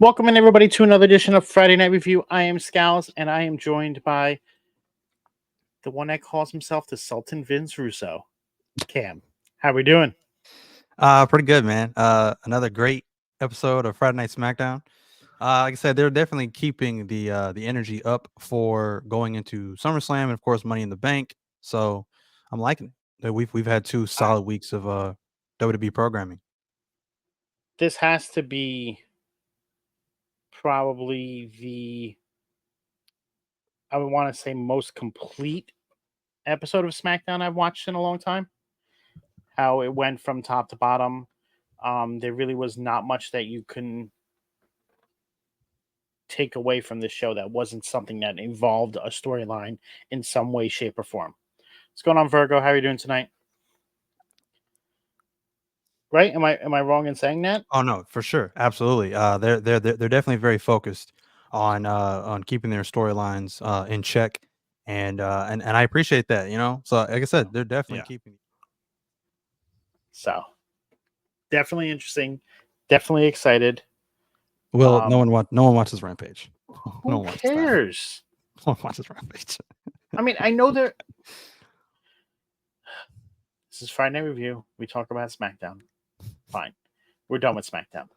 Welcome in everybody to another edition of Friday Night Review. I am Scalz, and I am joined by the one that calls himself the Sultan Vince Russo, Cam. How we doing? Pretty good, man. Another great episode of Friday Night Smackdown. Like I said, they're definitely keeping the energy up for going into SummerSlam and of course Money in the Bank. So I'm liking it. We've had two solid weeks of WWE programming. This has to be probably I would want to say, most complete episode of SmackDown I've watched in a long time. How it went from top to bottom. There really was not much that you can take away from this show that wasn't something that involved a storyline in some way, shape, or form. What's going on, Virgo? How are you doing tonight? Right? Am I wrong in saying that? Oh no, for sure, absolutely. They're definitely very focused on keeping their storylines in check, and I appreciate that. So like I said, they're definitely keeping. So definitely interesting. Definitely excited. Well, no one watches Rampage. Who cares? No one watches Rampage. I mean, I know there. This is Friday Night Review. We talk about SmackDown. Fine. We're done with SmackDown.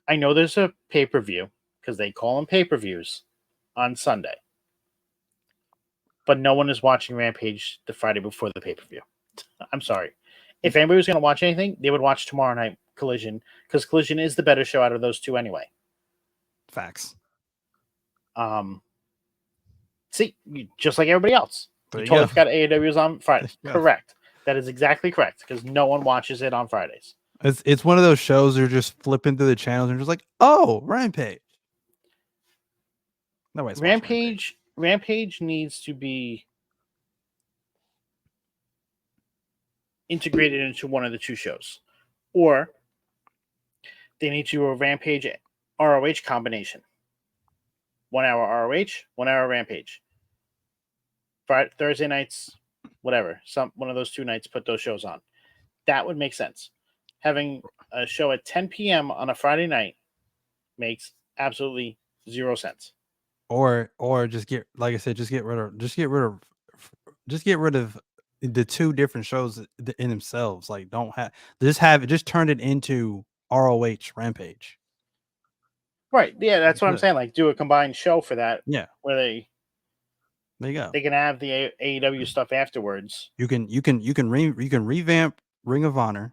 I know there's a pay-per-view, because they call them pay-per-views, on Sunday. But no one is watching Rampage the Friday before the pay-per-view. I'm sorry. If anybody was going to watch anything, they would watch tomorrow night Collision, because Collision is the better show out of those two anyway. Facts. See, just like everybody else. You totally forgot AEW was on Friday. Correct. That is exactly correct, because no one watches it on Fridays. It's one of those shows you're just flipping through the channels and just like, oh, Rampage. Nobody's Rampage needs to be integrated into one of the two shows, or they need to do a Rampage ROH combination. 1 hour ROH, 1 hour Rampage. Friday, Thursday nights, whatever. One of those two nights, put those shows on. That would make sense. Having a show at 10 p.m. on a Friday night makes absolutely zero sense. Or just get, like I said, just get rid of the two different shows in themselves. Like, just turn it into ROH Rampage. Right. Yeah, that's what I'm saying. Like, do a combined show for that. Yeah. Where there you go. They can have the AEW stuff afterwards. You can revamp Ring of Honor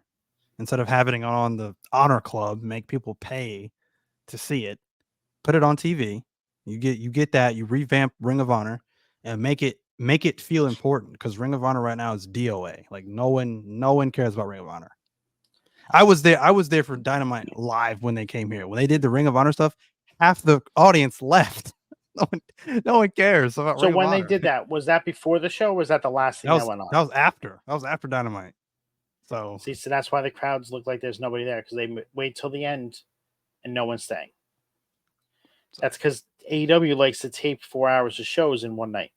instead of having it on the Honor Club, make people pay to see it. Put it on TV. You get that. You revamp Ring of Honor and make it feel important, because Ring of Honor right now is DOA. Like, no one cares about Ring of Honor. I was there for Dynamite Live when they came here. When they did the Ring of Honor stuff, half the audience left. No one cares about Ring of Honor. So when they did that, was that before the show, or was that the last thing that went on? That was after. That was after Dynamite. So that's why the crowds look like there's nobody there, because they wait till the end and no one's staying. That's because AEW likes to tape 4 hours of shows in one night,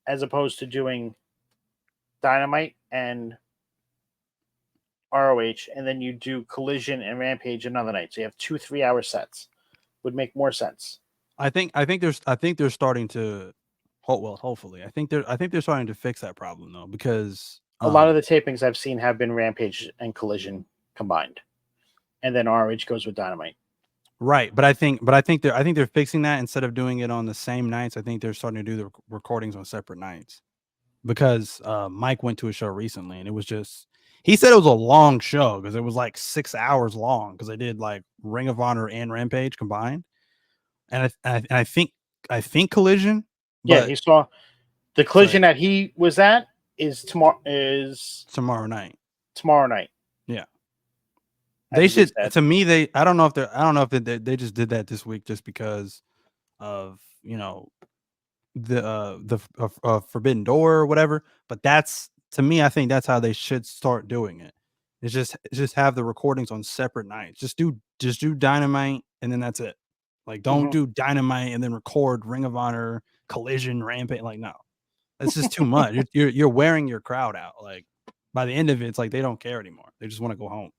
as opposed to doing Dynamite and ROH, and then you do Collision and Rampage another night. So you have 2 3-hour sets. Would make more sense. I think they're starting to. Hopefully, I think they're starting to fix that problem, though, because a lot of the tapings I've seen have been Rampage and Collision combined, and then ROH goes with Dynamite. Right, but I think they're fixing that. Instead of doing it on the same nights, I think they're starting to do the recordings on separate nights. Because Mike went to a show recently, and it was just, he said it was a long show because it was like 6 hours long, because they did like Ring of Honor and Rampage combined, and I think Collision. Yeah, he saw the Collision that he was at is tomorrow night. Tomorrow night. Yeah. They should. To me, I don't know if they just did that this week just because of the Forbidden Door or whatever. But that's, to me, I think that's how they should start doing it. It's just have the recordings on separate nights. Just do Dynamite, and then that's it. Like, don't do Dynamite and then record Ring of Honor, Collision, Rampage. Like, no, that's just too much. You're wearing your crowd out. Like, by the end of it, it's like they don't care anymore. They just want to go home.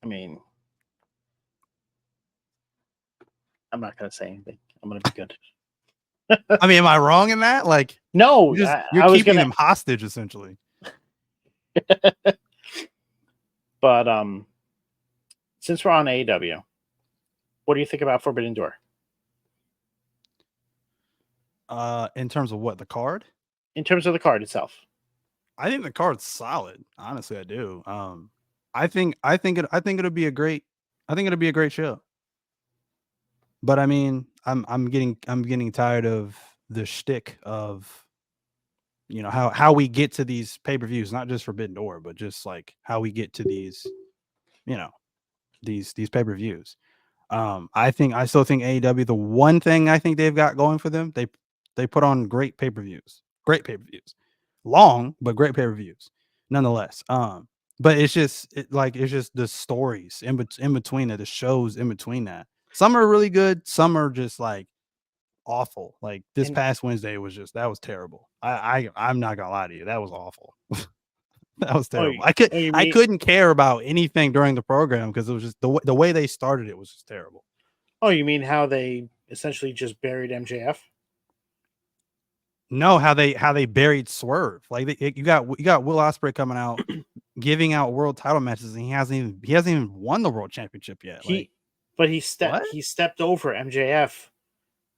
I mean, I'm not gonna say anything. I'm gonna be good. I mean, am I wrong in that? Like, No, you're I was keeping gonna. them hostage essentially. But since we're on AEW, what do you think about Forbidden Door? In terms of what, the card? In terms of the card itself. I think the card's solid. Honestly, I do. I think it'll be a great show. But I mean, I'm getting tired of the shtick of, you know, how we get to these pay-per-views, not just Forbidden Door, but just like how we get to these, you know, these pay-per-views. I still think AEW, the one thing I think they've got going for them, they put on great pay-per-views. Great pay-per-views. Long, but great pay-per-views nonetheless. But it's just the stories in between it, the shows in between that. Some are really good, some are just like awful. Like this And- past Wednesday that was terrible. I'm not gonna lie to you, that was awful. That was terrible. I couldn't care about anything during the program because it was just the way they started it was just terrible. Oh, you mean how they essentially just buried MJF? No, how they buried Swerve. Like you got Will Ospreay coming out giving out world title matches, and he hasn't even won the world championship yet. He stepped over MJF,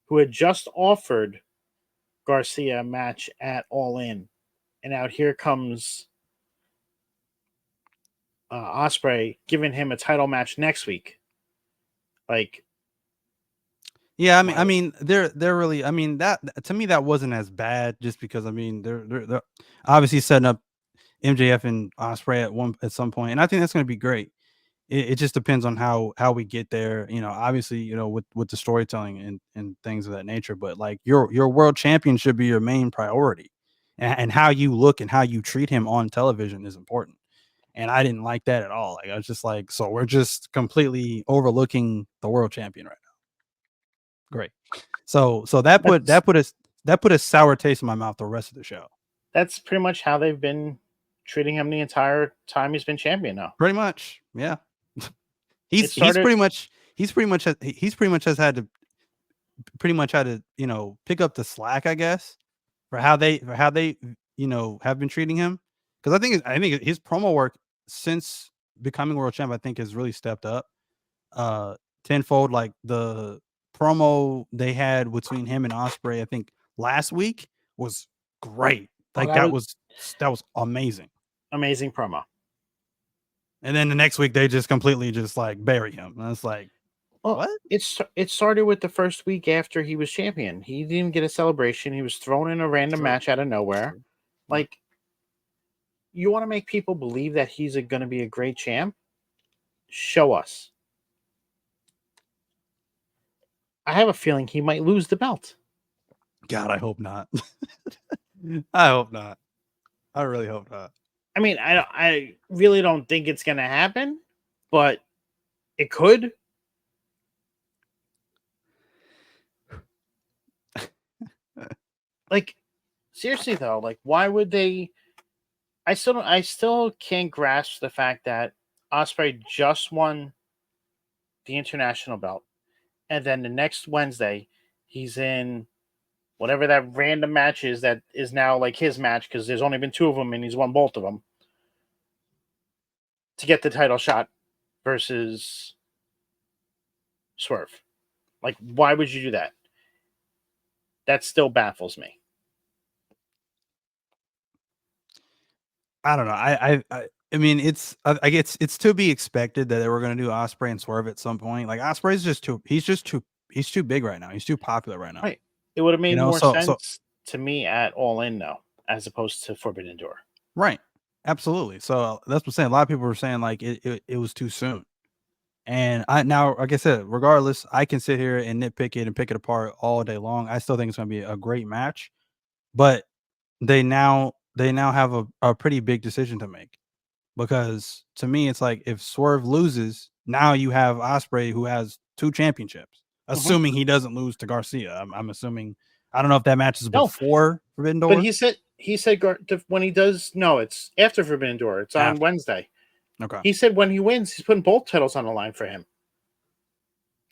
who had just offered Garcia a match at All In, and out here comes Ospreay giving him a title match next week. Like, yeah, I mean, they're really. I mean, that to me that wasn't as bad, just because I mean they're obviously setting up MJF and Ospreay at some point, and I think that's going to be great. It just depends on how we get there. You know, obviously, you know, with the storytelling and things of that nature. But like your world champion should be your main priority, and how you look and how you treat him on television is important. And I didn't like that at all. Like I was just like, so we're just completely overlooking the world champion right now. Great. So that put a sour taste in my mouth the rest of the show. That's pretty much how they've been treating him the entire time he's been champion now. Pretty much, yeah. he's pretty much has had to you know, pick up the slack, I guess, for how they you know have been treating him, because I think his promo work since becoming world champ, I think, has really stepped up tenfold. Like the promo they had between him and Ospreay, I think last week was great. Like that was amazing. Amazing promo. And then the next week they just completely just like bury him. And it's like, what? It started with the first week after he was champion. He didn't even get a celebration. He was thrown in a random match out of nowhere. True. Like, you want to make people believe that he's going to be a great champ? Show us. I have a feeling he might lose the belt. God, I hope not. I hope not. I really hope not. I mean, I really don't think it's going to happen, but it could. Like, seriously though, like, why would they? I still can't grasp the fact that Ospreay just won the international belt, and then the next Wednesday he's in whatever that random match is that is now like his match, because there's only been 2 of them and he's won both of them, to get the title shot versus Swerve. Like, why would you do that? That still baffles me. I don't know. I mean, I guess it's to be expected that they were going to do Ospreay and Swerve at some point. Like Ospreay's he's too big right now. He's too popular right now. Right. It would have made more sense to me at All In though, as opposed to Forbidden Door. Right. Absolutely. So that's what I'm saying. A lot of people were saying like it was too soon. And now, like I said, regardless, I can sit here and nitpick it and pick it apart all day long. I still think it's going to be a great match, but they now have a pretty big decision to make, because to me, it's like if Swerve loses, now you have Ospreay, who has 2 championships, assuming he doesn't lose to Garcia. I'm assuming. I don't know if that match is before Forbidden Door. But he said when he does, no, it's after Forbidden Door. It's on Wednesday. Okay. He said when he wins, he's putting both titles on the line for him.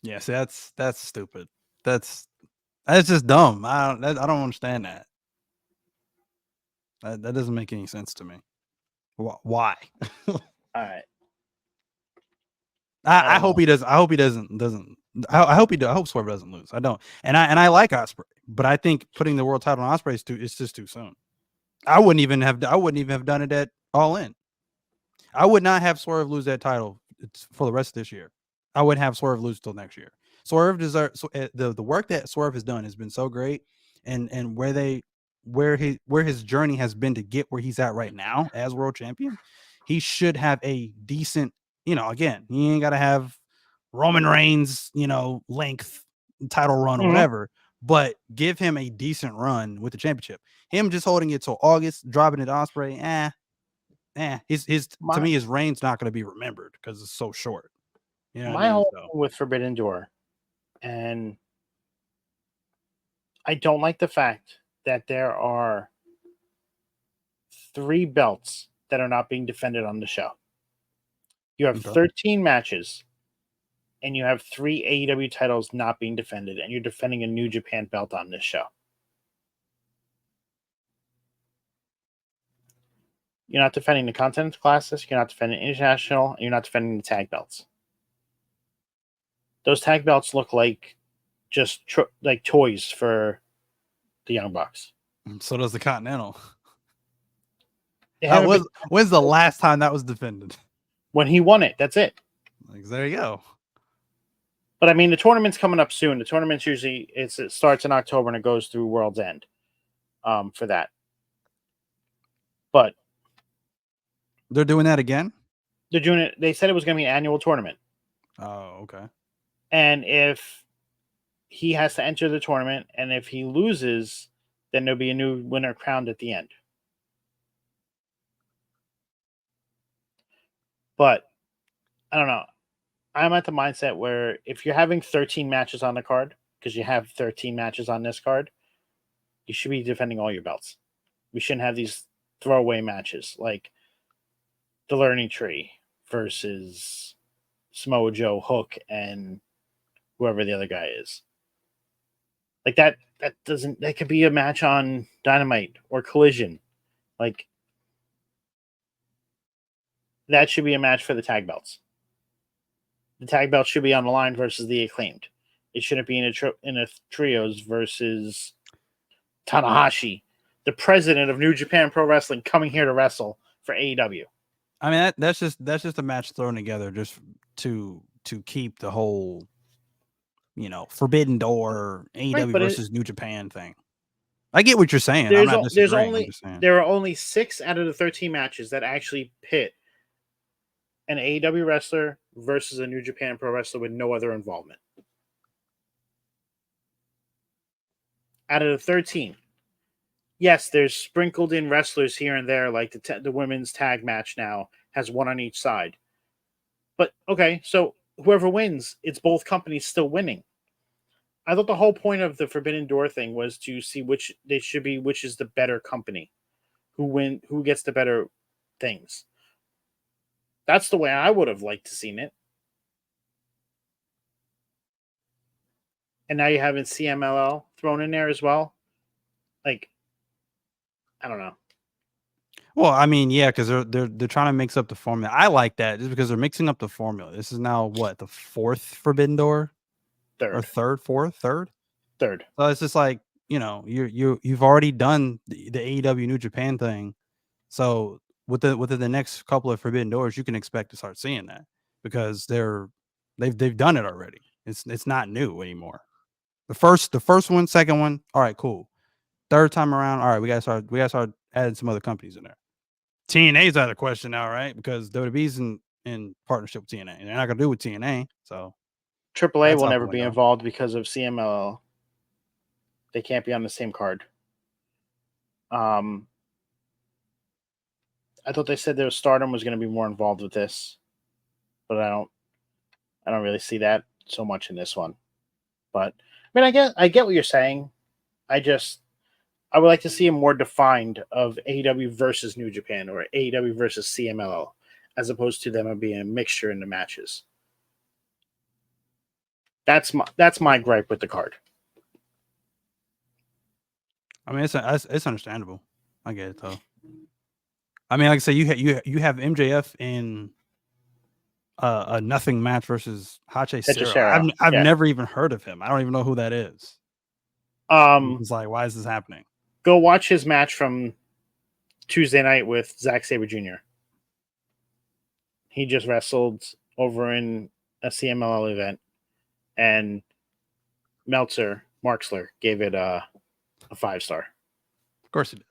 Yeah, see, that's stupid. That's just dumb. I don't understand that. That doesn't make any sense to me. Why? All right. I hope he does. I hope he doesn't. I hope he. I hope Swerve doesn't lose. I don't. And I like Ospreay, but I think putting the world title on Ospreay is it's just too soon. I wouldn't even have done it at All In. I would not have Swerve lose that title for the rest of this year. I wouldn't have Swerve lose till next year. Swerve deserves the work that Swerve has done has been so great, and where his journey has been to get where he's at right now as world champion. He should have a decent, again, he ain't got to have Roman Reigns, length title run or whatever, but give him a decent run with the championship. Him just holding it till August, dropping it to Ospreay, to me, his reign's not going to be remembered because it's so short. You know what I mean? Whole thing with Forbidden Door, and I don't like the fact that there are 3 belts that are not being defended on the show. You have 13 matches, and you have 3 AEW titles not being defended, and you're defending a New Japan belt on this show. You're not defending the Continental Classics, you're not defending International, and you're not defending the tag belts. Those tag belts look like just like toys for the Young Bucks. So does the Continental. When's the last time that was defended? When he won it, that's it. Like, there you go. But I mean, the tournament's coming up soon. The tournament's usually it starts in October and it goes through World's End for that. But they're doing that again? They're doing it. They said it was going to be an annual tournament. Oh, okay. And if he has to enter the tournament, and if he loses, then there'll be a new winner crowned at the end. But I don't know. I'm at the mindset where if you're having 13 matches on the card, because you have 13 matches on this card, you should be defending all your belts. We shouldn't have these throwaway matches like the Learning Tree versus Samoa Joe, Hook, and whoever the other guy is. Like that could be a match on Dynamite or Collision. Like that should be a match for the tag belts. The tag belt should be on the line versus the Acclaimed. It shouldn't be in a trios versus Tanahashi, the president of New Japan Pro Wrestling, coming here to wrestle for AEW. I mean, that's just a match thrown together just to keep the whole, Forbidden Door AEW versus New Japan thing. I get what you're saying. I'm not disagreeing. There are only 6 out of the 13 matches that actually pit an AEW wrestler versus a New Japan Pro Wrestler with no other involvement. Out of the 13. Yes, there's sprinkled in wrestlers here and there, like the women's tag match now has one on each side. But, okay, so whoever wins, it's both companies still winning. I thought the whole point of the Forbidden Door thing was to see which is the better company, who gets the better things. That's the way I would have liked to seen it. And now you have CMLL thrown in there as well. Like, I don't know. Well, I mean, yeah, because they're trying to mix up the formula. I like that just because they're mixing up the formula. This is now what, the 4th Forbidden Door? Third. Third. So it's just like, you've already done the AEW New Japan thing. So within the next couple of Forbidden Doors, you can expect to start seeing that because they've done it already. It's not new anymore. The first one, second one, all right, cool. Third time around, all right, we gotta start adding some other companies in there. TNA's out of the question now, right? Because WWE's in partnership with TNA, and they're not gonna do it with TNA. So AAA will never be involved because of CMLL. They can't be on the same card. I thought they said their Stardom was going to be more involved with this, but I don't really see that so much in this one. But I mean, I get what you're saying. I would like to see a more defined of AEW versus New Japan or AEW versus CMLL. as opposed to them being a mixture in the matches. That's my gripe with the card. I mean, it's understandable. I get it though. I mean, like I say, you have MJF in a nothing match versus Hachicero. I've never even heard of him. I don't even know who that is. It's like, why is this happening? Go watch his match from Tuesday night with Zack Sabre Jr. He just wrestled over in a CMLL event, and Marksler gave it a 5-star. Of course he did.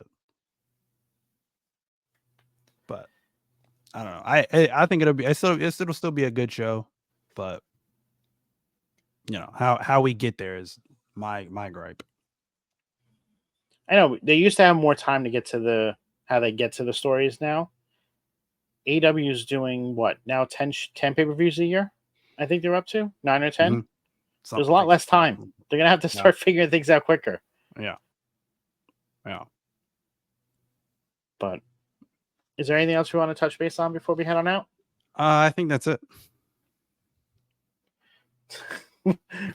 But I don't know. I think it'll still be a good show, but you know how we get there is my gripe. I know they used to have more time to get to how they get to the stories now. AEW is doing what now? 10 pay-per-views a year. I think they're up to 9 or 10. Mm-hmm. There's a lot less time. They're gonna have to start figuring things out quicker. Yeah. But is there anything else we want to touch base on before we head on out? I think that's it.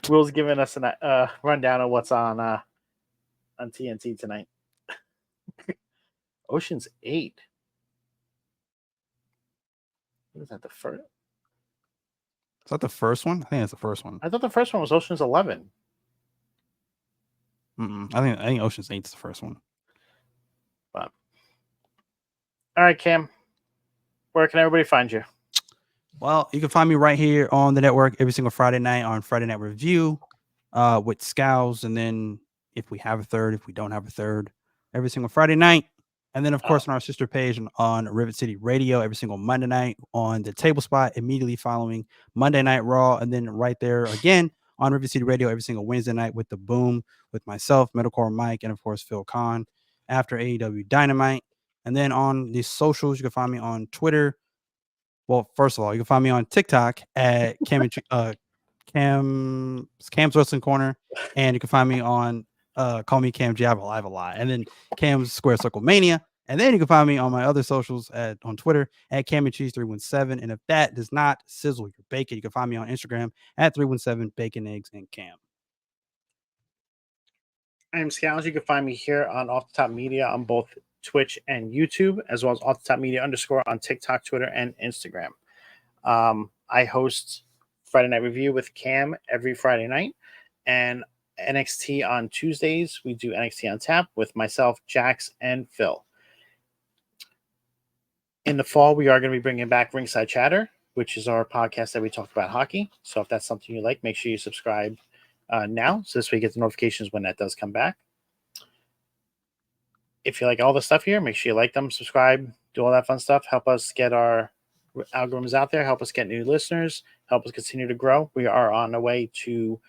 Will's giving us a rundown of what's on TNT tonight. Ocean's 8. Is that the first? Is that the first one? I think it's the first one. I thought the first one was Ocean's 11. I think Ocean's 8 is the first one. But all right, Cam, where can everybody find you? Well, you can find me right here on the network every single Friday night on Friday Night Review with Scalz, and then if we have a third, if we don't have a third, every single Friday night. And then, of course, on our sister page on Rivet City Radio every single Monday night on the table spot immediately following Monday Night Raw. And then right there again on Rivet City Radio every single Wednesday night with The Boom with myself, Metalcore Mike, and, of course, Phil Kahn after AEW Dynamite. And then on the socials, you can find me on Twitter. Well, first of all, you can find me on TikTok at Cam's Wrestling Corner. And you can find me on Call Me Cam G. I have a lot. And then Cam's Square Circle Mania. And then you can find me on my other socials on Twitter at Cam and Cheese 317. And if that does not sizzle your bacon, you can find me on Instagram at 317 Bacon, Eggs, and Cam. I am Scalz. You can find me here on Off the Top Media on both Twitch and YouTube, as well as Off the Top Media _ on TikTok, Twitter, and Instagram. I host Friday Night Review with Cam every Friday night, and NXT on Tuesdays. We do NXT on Tap with myself, Jax, and Phil. In the fall, we are going to be bringing back Ringside Chatter, which is our podcast that we talk about hockey. So if that's something you like, make sure you subscribe now, so this way you get the notifications when that does come back. If you like all the stuff here, make sure you like them, subscribe, do all that fun stuff. Help us get our algorithms out there. Help us get new listeners. Help us continue to grow. We are on the way to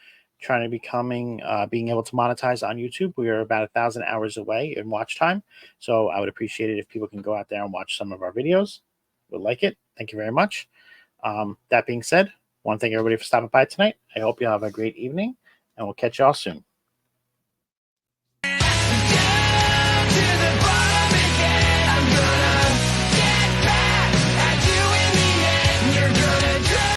trying to being able to monetize on YouTube. We are about 1,000 hours away in watch time. So I would appreciate it if people can go out there and watch some of our videos. Would like it. Thank you very much. That being said, I want to thank everybody for stopping by tonight. I hope you have a great evening, and we'll catch you all soon.